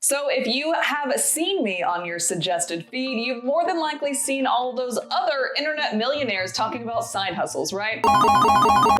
So if you have seen me on your suggested feed, you've more than likely seen all of those other internet millionaires talking about side hustles, right?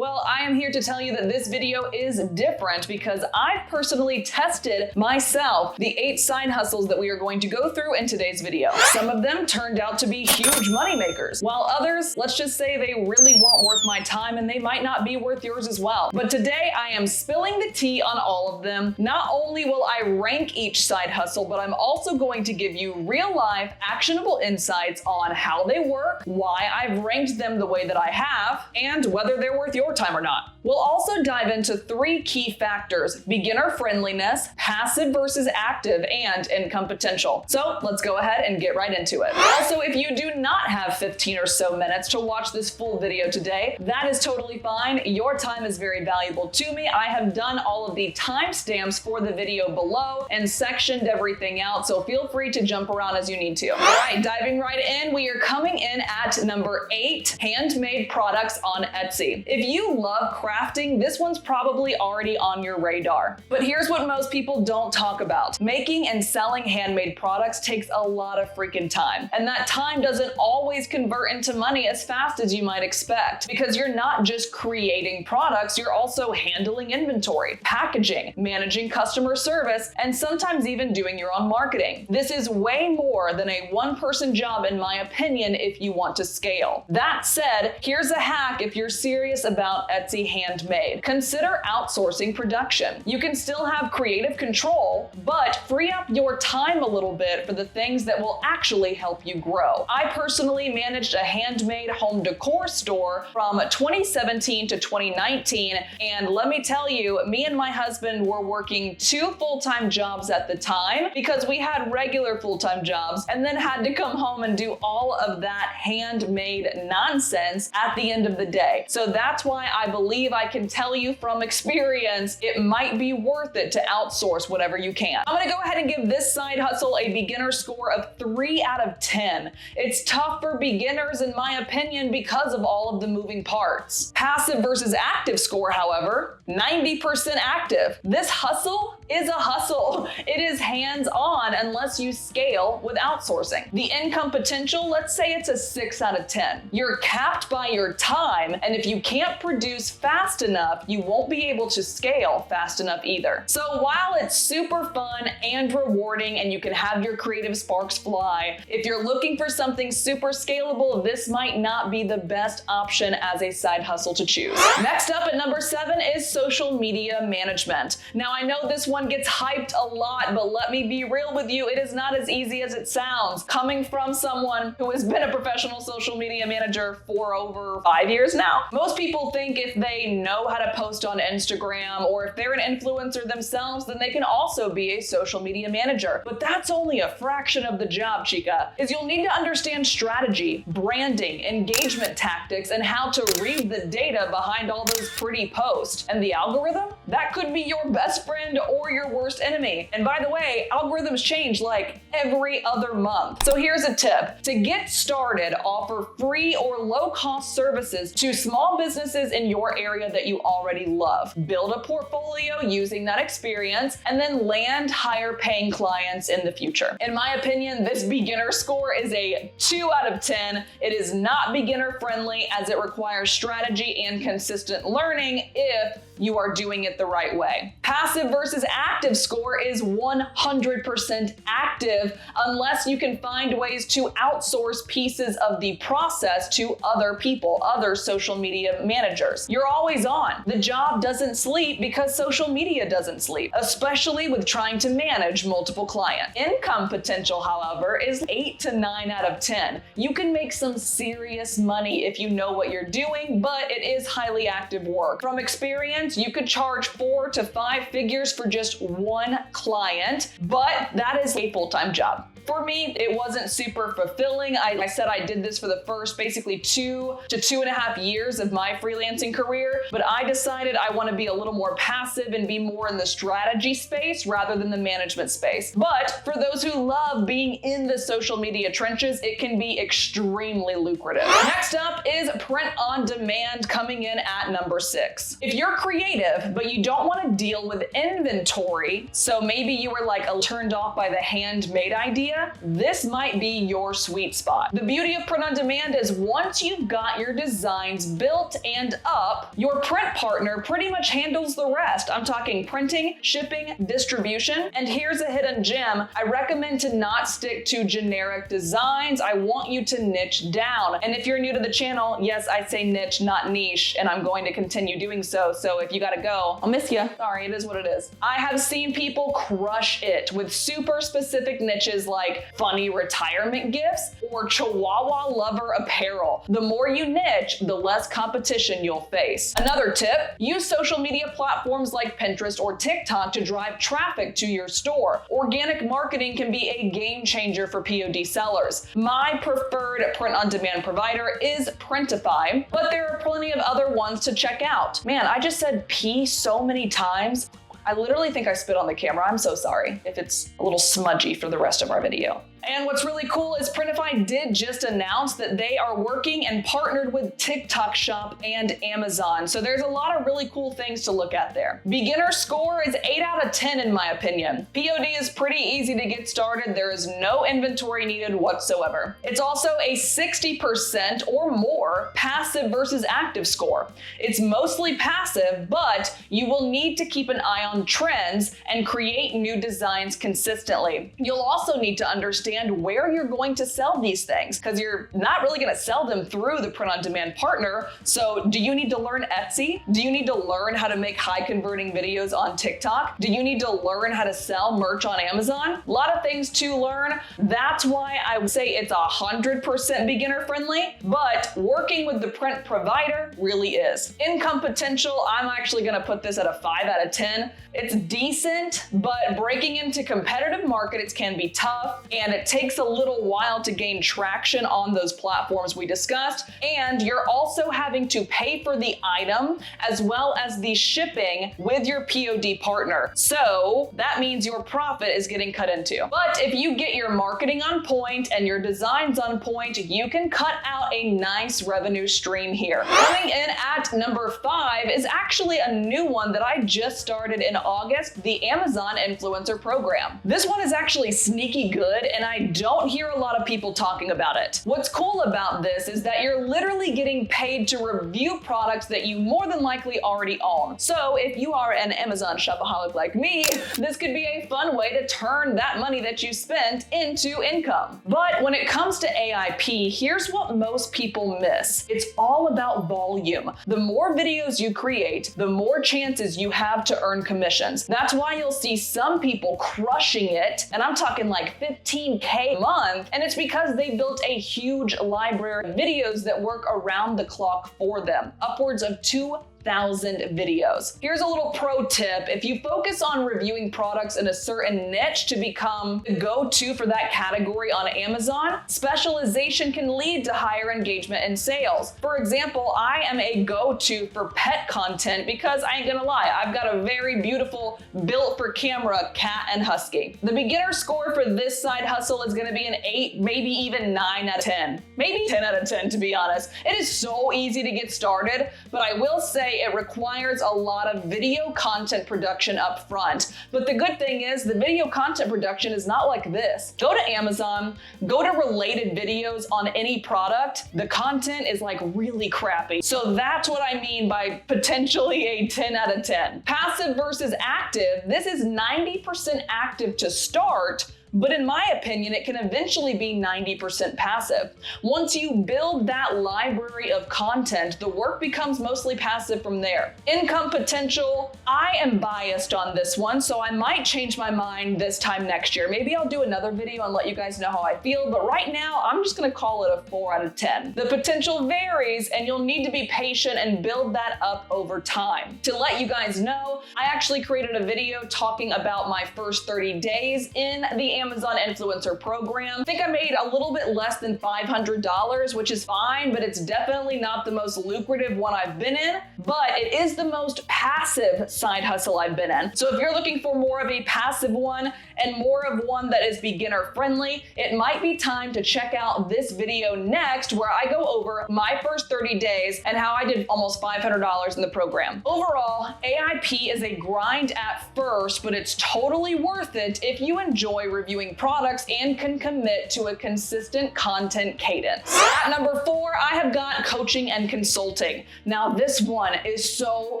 Well, I am here to tell you that this video is different because I've personally tested myself the 8 side hustles that we are going to go through in today's video. Some of them turned out to be huge money makers, while others, let's just say they really weren't worth my time and they might not be worth yours as well. But today I am spilling the tea on all of them. Not only will I rank each side hustle, but I'm also going to give you real life actionable insights on how they work, why I've ranked them the way that I have, and whether they're worth your time or not. We'll also dive into 3 key factors: beginner friendliness, passive versus active, and income potential. So let's go ahead and get right into it. Also, if you do not have 15 or so minutes to watch this full video today, that is totally fine. Your time is very valuable to me. I have done all of the timestamps for the video below and sectioned everything out, so feel free to jump around as you need to. All right, diving right in, we are coming in at number 8, handmade products on Etsy. If you love crafting, this one's probably already on your radar. But here's what most people don't talk about. Making and selling handmade products takes a lot of freaking time. And that time doesn't always convert into money as fast as you might expect, because you're not just creating products, you're also handling inventory, packaging, managing customer service, and sometimes even doing your own marketing. This is way more than a one-person job, in my opinion, if you want to scale. That said, here's a hack if you're serious about Etsy Handmade. Consider outsourcing production. You can still have creative control, but free up your time a little bit for the things that will actually help you grow. I personally managed a handmade home decor store from 2017 to 2019, and let me tell you, me and my husband were working 2 full-time jobs at the time because we had regular full-time jobs and then had to come home and do all of that handmade nonsense at the end of the day. So that's why I believe I can tell you from experience, it might be worth it to outsource whatever you can. I'm gonna go ahead and give this side hustle a beginner score of 3 out of 10. It's tough for beginners in my opinion because of all of the moving parts. Passive versus active score, however, 90% active. This hustle is a hustle. It is hands-on unless you scale with outsourcing. The income potential, let's say it's a 6 out of 10. You're capped by your time, and if you can't produce fast enough, you won't be able to scale fast enough either. So while it's super fun and rewarding and you can have your creative sparks fly, if you're looking for something super scalable, this might not be the best option as a side hustle to choose. Next up at number 7 is social media management. Now I know this one gets hyped a lot, but let me be real with you, it is not as easy as it sounds. Coming from someone who has been a professional social media manager for over 5 years now, most people think if they know how to post on Instagram or if they're an influencer themselves, then they can also be a social media manager. But that's only a fraction of the job, chica, is you'll need to understand strategy, branding, engagement tactics, and how to read the data behind all those pretty posts. And the algorithm? That could be your best friend or your worst enemy. And by the way, algorithms change like every other month. So here's a tip. To get started, offer free or low-cost services to small businesses in your area that you already love. Build a portfolio using that experience, and then land higher paying clients in the future. In my opinion, this beginner score is a 2 out of 10. It is not beginner friendly as it requires strategy and consistent learning if you are doing it the right way. Passive versus active score is 100% active unless you can find ways to outsource pieces of the process to other people, other social media managers. You're always on. The job doesn't sleep because social media doesn't sleep, especially with trying to manage multiple clients. Income potential, however, is 8 to 9 out of 10. You can make some serious money if you know what you're doing, but it is highly active work. From experience, you could charge 4 to 5 figures for just one client, but that is a full-time job. For me, it wasn't super fulfilling. I said I did this for the first basically 2 to 2.5 years of my freelancing career, but I decided I want to be a little more passive and be more in the strategy space rather than the management space. But for those who love being in the social media trenches, it can be extremely lucrative. Next up is print on demand, coming in at number 6. If you're creative, but you don't want to deal with inventory, so maybe you were like turned off by the handmade idea, this might be your sweet spot. The beauty of print on demand is once you've got your designs built and up, your print partner pretty much handles the rest. I'm talking printing, shipping, distribution. And here's a hidden gem. I recommend to not stick to generic designs. I want you to niche down. And if you're new to the channel, yes, I say niche, not niche, and I'm going to continue doing so. So if you gotta go, I'll miss you. Sorry, it is what it is. I have seen people crush it with super specific niches like funny retirement gifts or Chihuahua lover apparel. The more you niche, the less competition you'll face. Another tip, use social media platforms like Pinterest or TikTok to drive traffic to your store. Organic marketing can be a game changer for POD sellers. My preferred print-on-demand provider is Printify, but there are plenty of other ones to check out. Man, I just said P so many times. I literally think I spit on the camera. I'm so sorry if it's a little smudgy for the rest of our video. And what's really cool is Printify did just announce that they are working and partnered with TikTok Shop and Amazon. So there's a lot of really cool things to look at there. Beginner score is 8 out of 10 in my opinion. POD is pretty easy to get started. There is no inventory needed whatsoever. It's also a 60% or more passive versus active score. It's mostly passive, but you will need to keep an eye on trends and create new designs consistently. You'll also need to understand where you're going to sell these things because you're not really going to sell them through the print-on-demand partner. So do you need to learn Etsy? Do you need to learn how to make high converting videos on TikTok? Do you need to learn how to sell merch on Amazon? A lot of things to learn. That's why I would say it's 100% beginner friendly, but working with the print provider really is. Income potential, I'm actually going to put this at a 5 out of 10. It's decent, but breaking into competitive markets can be tough, and it takes a little while to gain traction on those platforms we discussed. And you're also having to pay for the item as well as the shipping with your POD partner. So that means your profit is getting cut into. But if you get your marketing on point and your designs on point, you can cut out a nice revenue stream here. Coming in at number 5 is actually a new one that I just started in August, the Amazon Influencer Program. This one is actually sneaky good, and I don't hear a lot of people talking about it. What's cool about this is that you're literally getting paid to review products that you more than likely already own. So if you are an Amazon shopaholic like me, this could be a fun way to turn that money that you spent into income. But when it comes to AIP, here's what most people miss. It's all about volume. The more videos you create, the more chances you have to earn commissions. That's why you'll see some people crushing it, and I'm talking like 15K a month, and it's because they built a huge library of videos that work around the clock for them, upwards of 2,000 videos. Here's a little pro tip. If you focus on reviewing products in a certain niche to become the go-to for that category on Amazon, specialization can lead to higher engagement and sales. For example, I am a go-to for pet content because I ain't gonna lie, I've got a very beautiful built for camera cat and husky. The beginner score for this side hustle is gonna be an 8, maybe even 9 out of 10. Maybe 10 out of 10 to be honest. It is so easy to get started, but I will say it requires a lot of video content production up front. But the good thing is the video content production is not like this. Go to Amazon, go to related videos on any product. The content is like really crappy. So that's what I mean by potentially a 10 out of 10. Passive versus active. This is 90% active to start, but in my opinion, it can eventually be 90% passive. Once you build that library of content, the work becomes mostly passive from there. Income potential, I am biased on this one, so I might change my mind this time next year. Maybe I'll do another video and let you guys know how I feel, but right now, I'm just gonna call it a 4 out of 10. The potential varies, and you'll need to be patient and build that up over time. To let you guys know, I actually created a video talking about my first 30 days in the Amazon influencer program. I think I made a little bit less than $500, which is fine, but it's definitely not the most lucrative one I've been in, but it is the most passive side hustle I've been in. So if you're looking for more of a passive one and more of one that is beginner friendly, it might be time to check out this video next, where I go over my first 30 days and how I did almost $500 in the program. Overall, AIP is a grind at first, but it's totally worth it if you enjoy reviewing products and can commit to a consistent content cadence. At number 4, I have got coaching and consulting. Now this one is so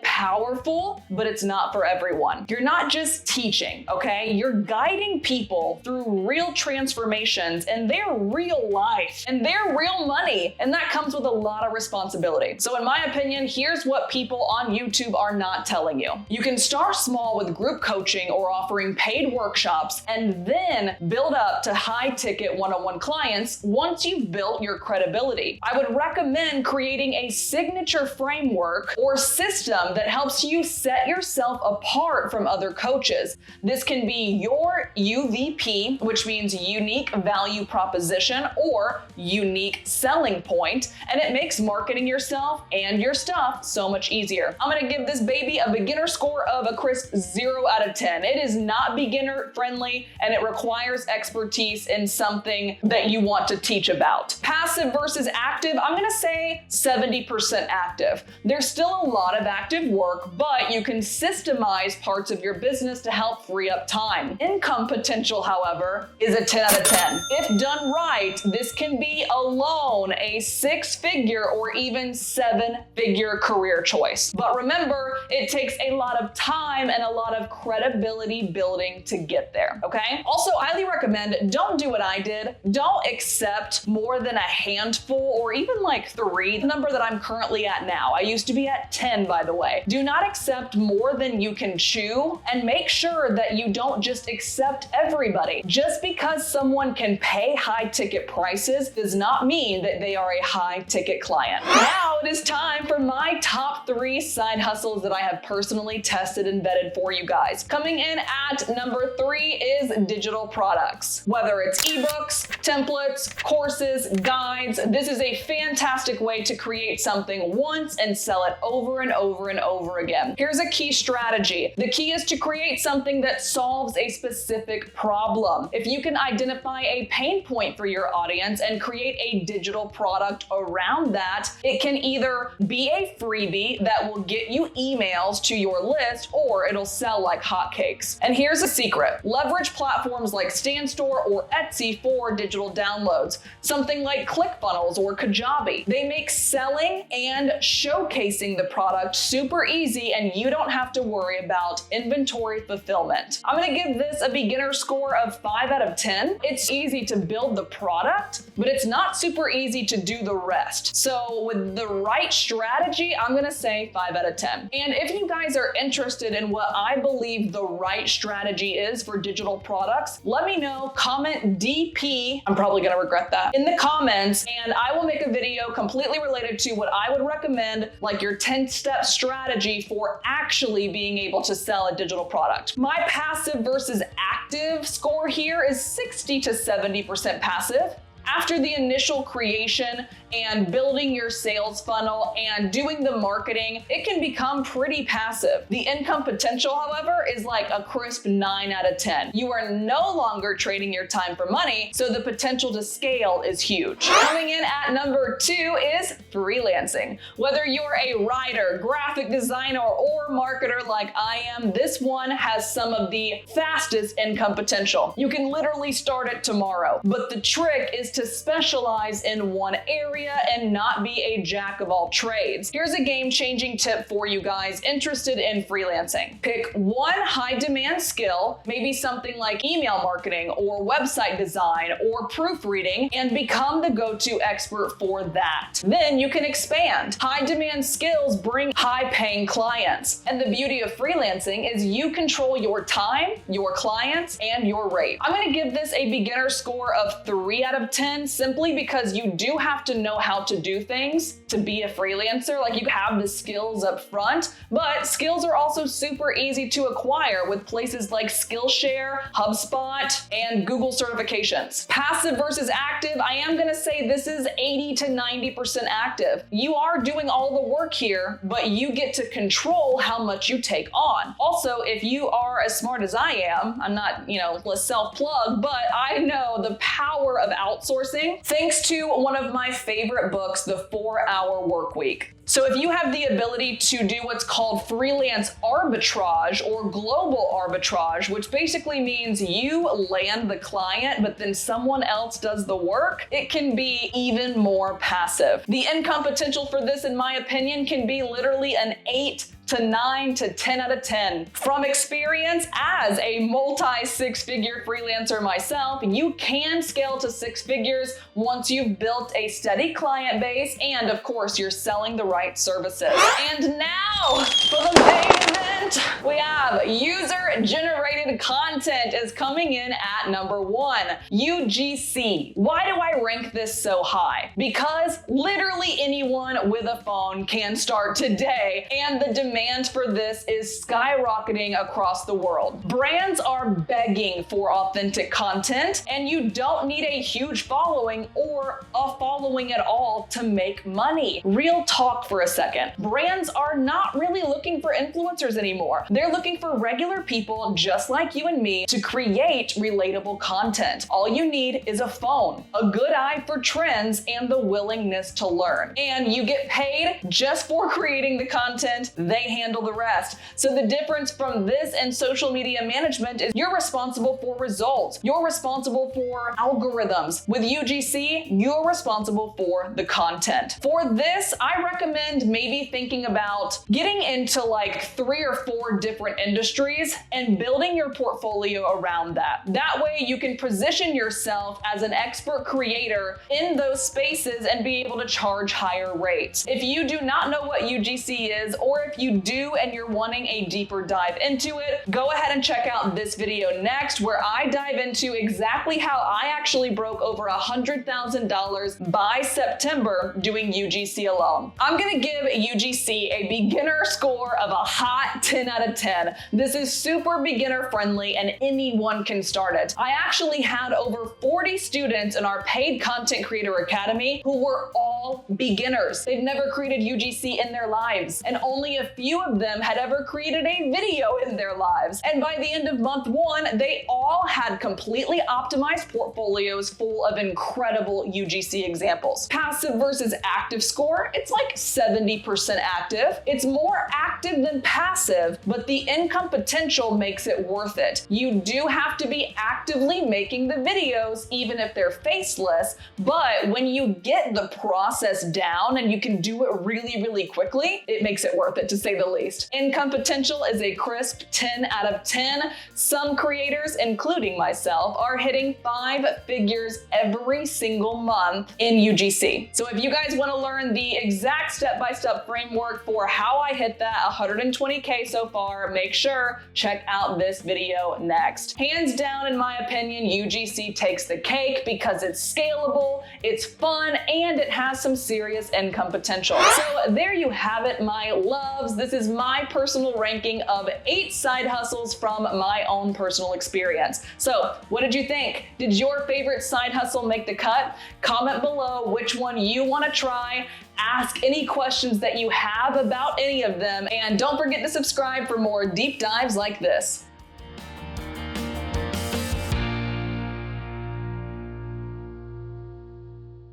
powerful, but it's not for everyone. You're not just teaching, okay? You're guiding people through real transformations in their real life and their real money, and that comes with a lot of responsibility. So in my opinion, here's what people on YouTube are not telling you. You can start small with group coaching or offering paid workshops, and then build up to high-ticket one-on-one clients once you've built your credibility. I would recommend creating a signature framework or system that helps you set yourself apart from other coaches. This can be your UVP, which means unique value proposition or unique selling point, and it makes marketing yourself and your stuff so much easier. I'm gonna give this baby a beginner score of a crisp 0 out of 10. It is not beginner friendly, and it requires expertise in something that you want to teach about. Passive versus active, I'm gonna say 70% active. There's still a lot of active work, but you can systemize parts of your business to help free up time. Income potential, however, is a 10 out of 10. If done right, this can be alone a 6-figure or even 7-figure career choice. But remember, it takes a lot of time and a lot of credibility building to get there, okay? Also, I highly recommend, don't do what I did. Don't accept more than a handful or even like 3, the number that I'm currently at now. I used to be at 10, by the way. Do not accept more than you can chew, and make sure that you don't just accept everybody. Just because someone can pay high ticket prices does not mean that they are a high ticket client. Now it is time for my top 3 side hustles that I have personally tested and vetted for you guys. Coming in at number 3 is digital products. Whether it's ebooks, templates, courses, guides, this is a fantastic way to create something once and sell it over and over and over again. Here's a key strategy. The key is to create something that solves a specific problem. If you can identify a pain point for your audience and create a digital product around that, it can either be a freebie that will get you emails to your list, or it'll sell like hotcakes. And here's a secret. Leverage platforms like StanStore or Etsy for digital downloads. Something like ClickFunnels or Kajabi. They make selling and showcasing the product super easy, and you don't have to worry about inventory fulfillment. I'm gonna give this a beginner score of 5 out of 10. It's easy to build the product, but it's not super easy to do the rest. So with the right strategy, I'm gonna say 5 out of 10. And if you guys are interested in what I believe the right strategy is for digital products, let me know. Comment DP, I'm probably gonna regret that, in the comments, and I will make a video completely related to what I would recommend, like your 10-step strategy for actually being able to sell a digital product. My passive versus active score here is 60 to 70% passive. After the initial creation and building your sales funnel and doing the marketing, it can become pretty passive. The income potential, however, is like a crisp 9 out of 10. You are no longer trading your time for money, so the potential to scale is huge. Coming in at number 2 is freelancing. Whether you're a writer, graphic designer, or marketer like I am, this one has some of the fastest income potential. You can literally start it tomorrow, but the trick is to specialize in one area and not be a jack of all trades. Here's a game-changing tip for you guys interested in freelancing. Pick one high-demand skill, maybe something like email marketing or website design or proofreading, and become the go-to expert for that. Then you can expand. High-demand skills bring high-paying clients. And the beauty of freelancing is you control your time, your clients, and your rate. I'm gonna give this a beginner score of 3 out of 10. 10 simply because you do have to know how to do things to be a freelancer. Like, you have the skills up front, but skills are also super easy to acquire with places like Skillshare, HubSpot, and Google certifications. Passive versus active, I am gonna say this is 80 to 90% active. You are doing all the work here, but you get to control how much you take on. Also, if you are as smart as I am, I'm not, let's self-plug, but I know the power of outsourcing thanks to one of my favorite books, The 4-Hour Workweek. So if you have the ability to do what's called freelance arbitrage or global arbitrage, which basically means you land the client, but then someone else does the work, it can be even more passive. The income potential for this, in my opinion, can be literally an 8 to 9 to 10 out of 10. From experience as a multi-6-figure freelancer myself, you can scale to 6 figures once you've built a steady client base and, of course, you're selling the right services. And now for the main event, we have user-generated content is coming in at number 1, UGC. Why do I rank this so high? Because literally anyone with a phone can start today, and the demand for this is skyrocketing across the world. Brands are begging for authentic content, and you don't need a huge following or a following at all to make money. Real talk for a second. Brands are not really looking for influencers anymore. They're looking for regular people just like you and me to create relatable content. All you need is a phone, a good eye for trends, and the willingness to learn. And you get paid just for creating the content. They handle the rest. So the difference from this and social media management is you're responsible for results. You're responsible for algorithms. With UGC, you're responsible for the content. For this, I recommend maybe thinking about getting into like 3 or 4 different industries and building your portfolio around that. That way you can position yourself as an expert creator in those spaces and be able to charge higher rates. If you do not know what UGC is, or if you do and you're wanting a deeper dive into it, go ahead and check out this video next, where I dive into exactly how I actually broke over $100,000 by September doing UGC alone. I'm gonna give UGC a beginner score of a hot 10 out of 10. This is super beginner friendly and anyone can start it. I actually had over 40 students in our paid content creator academy who were all beginners. They've never created UGC in their lives, and only a few of them had ever created a video in their lives. And by the end of month 1, they all had completely optimized portfolios full of incredible UGC examples. Passive versus active score, it's like 70% active. It's more active than passive, but the income potential makes it worth it. You do have to be actively making the videos, even if they're faceless, but when you get the process down and you can do it really, really quickly, it makes it worth it, to say the least. Income potential is a crisp 10 out of 10. Some creators, including myself, are hitting 5 figures every single month in UGC. So if you guys want to learn the exact step-by-step framework for how I hit that 120K so far, make sure check out this video next. Hands down, in my opinion, UGC takes the cake because it's scalable, it's fun, and it has some serious income potential. So there you have it, my loves. This is my personal ranking of 8 side hustles from my own personal experience. So what did you think? Did your favorite side hustle make the cut? Comment below which one you want to try. Ask any questions that you have about any of them, and don't forget to subscribe for more deep dives like this.